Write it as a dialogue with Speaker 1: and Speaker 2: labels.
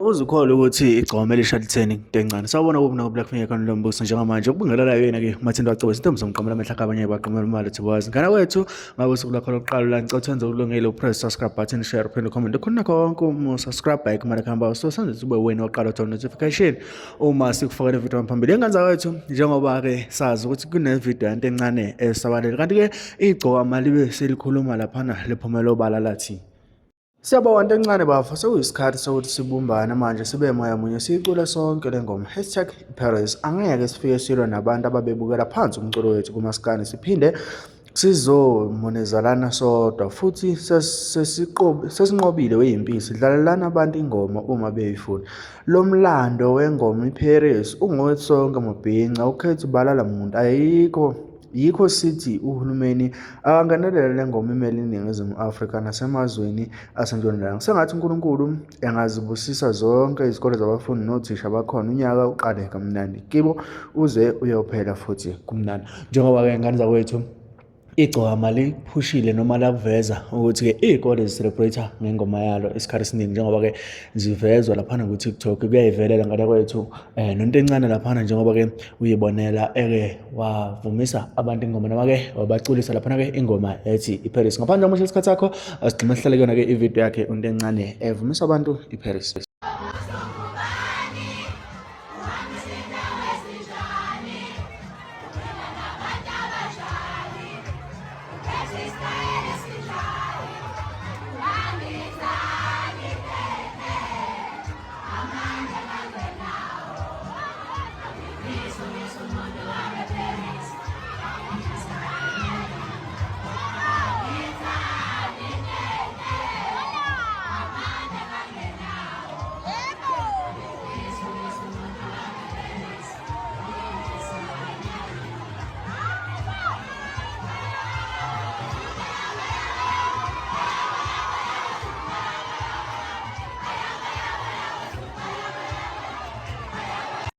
Speaker 1: Uzukholwe ukuthi igcokama elishalitheni into encane. Sawubona kuphi naku-Black Finger khona lo mbuso njengamanje. Ukubingelela yena-ke Mathindi wacobisa intombi somqamela amehla akabanye baqamela imali thibazi. Ngana kwethu ngabe usuku lakho lokuqala la ngicela uthenze ukulungile upress subscribe button, share, uphinde ucomment. Khona konke umu-subscribe bike imali kuhamba so senze ube wena oqala uthola notification uma sikufakela ividiyo phambili. Yengenza kwethu njengoba-ke sazi ukuthi kunevidiyo yanto encane esabalele. Kanti-ke igcokama libe selikhuluma laphana liphumela obala lathi. Siyabonga into encane bafo sekuyisikhathi sokuthi sibumbane manje sibe moya munye siyicule sonke le ngoma #Paris. Angeke sifike silwe nabantu ababebukela phansi umculo wethu kumaskani siphinde sizomonezalana sodwa futhi sesinqobile weyimpilo sidlalelana abantu ingoma uma beyifuna. Lo mlando wengoma iParis ungowethu sonke mabhinca ukhetha ubalala muntu ayikho. Yikho sithi uhulumeni akangenelele le ngoma imele iNingizimu Afrika nasemazweni asentshonalanga. Sengathi uNkulunkulu engazibusisa zonke izikole zabafundi nothisha bakhona unyaka uqale kamnandi kibo uze uyophela futhi kumnandi. Njengoba-ke ngane zakwethu igcokama liphushile noma lakuveza ukuthi-ke iy'kole zicelebrate ngengoma yalo isikhathi esiningi njengoba-ke zivezwa laphana ku-TikTok kuyayivelela ngane kwethu nonto encane laphana njengoba-ke uyibonela wavumisa abantu ingoma noma-ke wabaculisa laphana-ke ingoma ethi iParis. Ngaphandle kokusho isikhathi sakho asigxime sihlale kuyona-ke ividiyo yakhe into encane evumisa abantu iParis.